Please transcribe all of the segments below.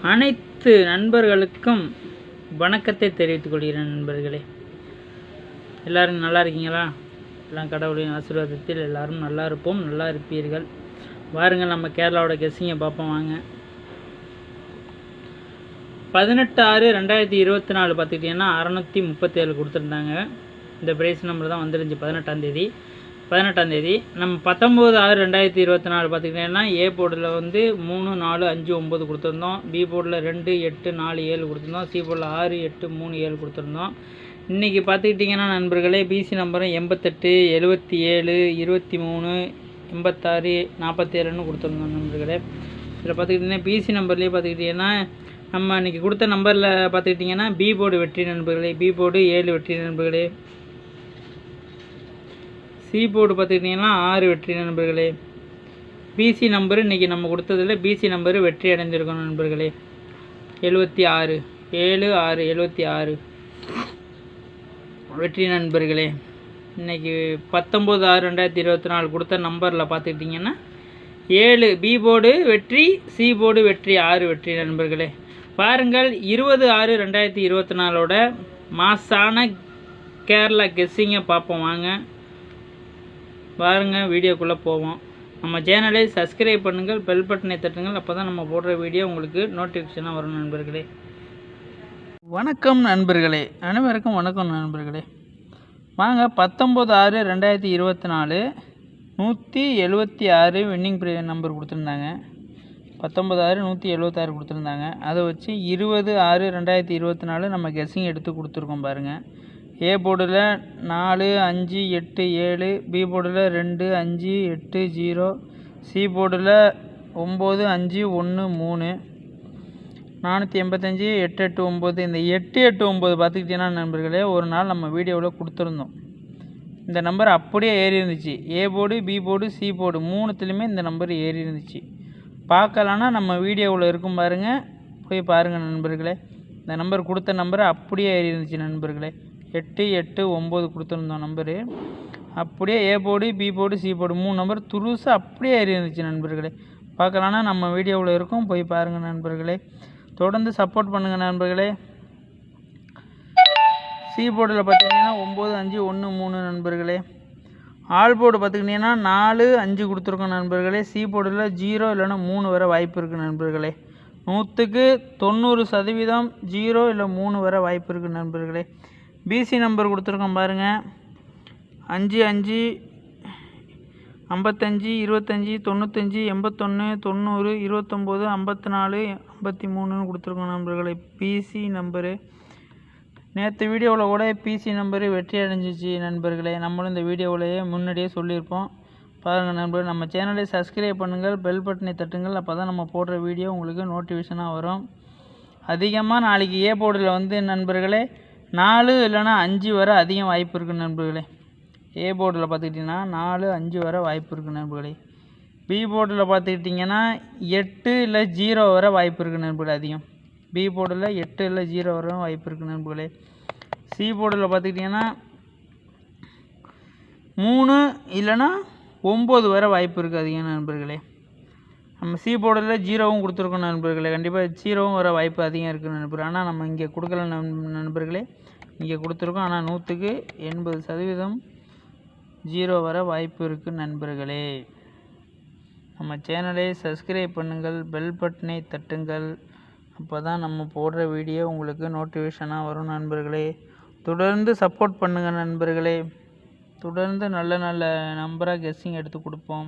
அனைத்து நண்பர்களுக்கும் வணக்கத்தை தெரிவித்துக் கொள்கிறேன். நண்பர்களே, எல்லோரும் நல்லா இருக்கீங்களா? எல்லாம் கடவுளின் ஆசீர்வாதத்தில் எல்லோரும் நல்லா இருப்போம், நல்லா இருப்பீர்கள். வாருங்கள், நம்ம கேரளாவோட கெஸ்ஸிங்கை பார்ப்போம் வாங்க. 18/6/2024 பார்த்துக்கிட்டிங்கன்னா 637 கொடுத்துருந்தாங்க. இந்த ப்ரைஸ் நம்பர் தான் வந்துருந்துச்சு 18ஆம் தேதி. நம்ம 19/6/2024 பார்த்துக்கிட்டிங்கன்னா ஏ போர்டில் வந்து 3, 4, 5, 9 கொடுத்துருந்தோம். பி போர்டில் 2, 8, 4, 7 கொடுத்துருந்தோம். சி போர்டில் 6, 8, 3, 7 கொடுத்துருந்தோம். இன்றைக்கி பார்த்துக்கிட்டிங்கன்னா நண்பர்களே, பிசி நம்பரும் 88, 77, 23, 86, 47ன்னு கொடுத்துருந்தோம் நண்பர்களே. இதில் பார்த்துக்கிட்டிங்கன்னா பிசி நம்பர்லேயே பார்த்துக்கிட்டிங்கன்னா நம்ம இன்றைக்கி கொடுத்த நம்பரில் பார்த்துக்கிட்டிங்கன்னா பி போர்டு வெற்றி நண்பர்களே, பி போர்டு 7 வெற்றி நண்பர்களே. சி போர்டு பார்த்துக்கிட்டிங்கன்னா 6 வெற்றி நண்பர்களே. பிசி நம்பரு இன்றைக்கி நம்ம கொடுத்ததில் பிசி நம்பரு வெற்றி அடைஞ்சிருக்கோம் நண்பர்களே. 76, 7, 6, 76 வெற்றி நண்பர்களே. இன்றைக்கி 19/6/2024 கொடுத்த நம்பரில் பார்த்துக்கிட்டிங்கன்னா 7 பி போர்டு வெற்றி, சி போர்டு வெற்றி, 6 வெற்றி நண்பர்களே. பாருங்கள், 20/6/2024 மாசான கேரளா கெஸ்ஸிங்கை பார்ப்போம் வாங்க. பாருங்கள், வீடியோக்குள்ளே போவோம். நம்ம சேனலை சப்ஸ்கிரைப் பண்ணுங்கள், பெல் பட்டனை தட்டுங்கள். அப்போ தான் நம்ம போடுற வீடியோ உங்களுக்கு நோட்டிஃபிகேஷனாக வரும் நண்பர்களே. வணக்கம் நண்பர்களே, அனைவருக்கும் வணக்கம் நண்பர்களே. வாங்க, 19/6/2024 176 வின்னிங் நம்பர் கொடுத்துருந்தாங்க. 19/6 176 கொடுத்துருந்தாங்க. அதை வச்சு 20/6/2024 நம்ம கெஸ்ஸிங் எடுத்து கொடுத்துருக்கோம் பாருங்கள். ஏ போர்டில் 4, 5, 8, 7, பி போர்டில் 2, 5, 8, 0, சி போர்டில் 9, 5, 1, 3, 485, 8, 8, 9. இந்த 8, 8, 9 பார்த்துக்கிட்டீங்கன்னா நண்பர்களே, ஒரு நாள் நம்ம வீடியோவில் கொடுத்துருந்தோம். இந்த நம்பர் அப்படியே ஏறி இருந்துச்சு. A board, B board, C board மூணுத்துலேயுமே இந்த நம்பர் ஏறி இருந்துச்சு. பார்க்கலான்னா நம்ம வீடியோவில் இருக்கும் பாருங்கள், போய் பாருங்கள் நண்பர்களே. இந்த நம்பர் கொடுத்த நம்பர் அப்படியே ஏறி இருந்துச்சு நண்பர்களே. 8, 8, 9 கொடுத்துருந்தோம் நம்பரு. அப்படியே A board, B board, C board 3 number துருசு அப்படியே ஏறி இருந்துச்சு நண்பர்களே. பார்க்கலான்னா நம்ம வீடியோவில் இருக்கும், போய் பாருங்கள் நண்பர்களே. தொடர்ந்து சப்போர்ட் பண்ணுங்கள் நண்பர்களே. சி போர்டில் பார்த்திங்கன்னா 9, 5, 1, 3 நண்பர்களே. ஆல் போர்டு பார்த்துக்கிட்டிங்கன்னா 4, 5 கொடுத்துருக்கோம் நண்பர்களே. சி போர்டில் 0 இல்லைன்னா 3 வர வாய்ப்பு இருக்குது நண்பர்களே. 100க்கு 90% 0 இல்லை 3 வர வாய்ப்பு இருக்குது நண்பர்களே. பிசி நம்பர் கொடுத்துருக்கோம் பாருங்கள். 5, 5, 55, 25, 95, 81, 90, 29, 54, 53ன்னு கொடுத்துருக்கோம் நண்பர்களே. பிசி நம்பரு நேற்று வீடியோவில் கூட பிசி நம்பரு வெற்றி அடைஞ்சிச்சு நண்பர்களே. நம்மளும் இந்த வீடியோவிலேயே முன்னாடியே சொல்லியிருப்போம். பாருங்கள் நண்பர்கள், நம்ம சேனலை சப்ஸ்கிரைப் பண்ணுங்கள், பெல் பட்டனை தட்டுங்கள். அப்போ தான் நம்ம போடுற வீடியோ உங்களுக்கு நோட்டிஃபிகேஷனாக வரும். அதிகமாக நாளைக்கு ஏ போர்டில் வந்து நண்பர்களே 4 இல்லைன்னா 5 வர அதிகம் வாய்ப்பு இருக்குது நண்பர்களே. ஏ போர்டில் பார்த்துக்கிட்டிங்கன்னா 4, 5 வர வாய்ப்பு இருக்குது நண்பர்களே. பி போர்டில் பார்த்துக்கிட்டிங்கன்னா 8 இல்லை 0 வர வாய்ப்பு இருக்குது நண்பர்களே. அதிகம் பி போர்டில் 8 இல்லை 0 வர வாய்ப்பு இருக்குது நண்பர்களே. சி போர்டில் பார்த்துக்கிட்டிங்கன்னா 3 இல்லைன்னா 9 வர வாய்ப்பு இருக்குது அதிகம் நண்பர்களே. நம்ம சி போர்டில் 0வும் கொடுத்துருக்கோம் நண்பர்களே. கண்டிப்பாக 0வும் வர வாய்ப்பு அதிகம் இருக்குது நண்பர்கள். ஆனால் நம்ம இங்கே கொடுக்கல நண்பர்களே, இங்கே கொடுத்துருக்கோம். ஆனால் 100க்கு 80% 0 வர வாய்ப்பு இருக்குது நண்பர்களே. நம்ம சேனலை சப்ஸ்கிரைப் பண்ணுங்கள், பெல் பட்டனை தட்டுங்கள். அப்போ தான் நம்ம போடுற வீடியோ உங்களுக்கு நோட்டிஃபிகேஷனாக வரும் நண்பர்களே. தொடர்ந்து சப்போர்ட் பண்ணுங்கள் நண்பர்களே. தொடர்ந்து நல்ல நல்ல நம்பராக கெஸ்ஸிங் எடுத்து கொடுப்போம்.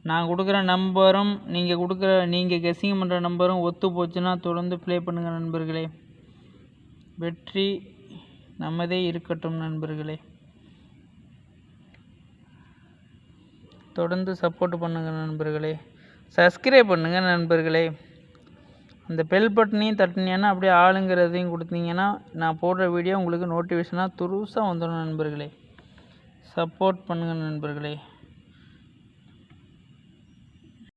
நான் கொடுக்குற நம்பரும் நீங்கள் கெஸ்ஸிங் பண்ணுற நம்பரும் ஒத்து போச்சுன்னா தொடர்ந்து ப்ளே பண்ணுங்கள் நண்பர்களே. வெற்றி நம்மதே இருக்கட்டும் நண்பர்களே. தொடர்ந்து சப்போர்ட் பண்ணுங்கள் நண்பர்களே. சப்ஸ்கிரைப் பண்ணுங்கள் நண்பர்களே. அந்த பெல் பட்டனையும் தட்டினீங்கன்னா அப்படியே ஆளுங்கிறதையும் கொடுத்தீங்கன்னா நான் போடுற வீடியோ உங்களுக்கு நோட்டிஃபிகேஷனாக துருசாக வந்துடும் நண்பர்களே. சப்போர்ட் பண்ணுங்கள் நண்பர்களே.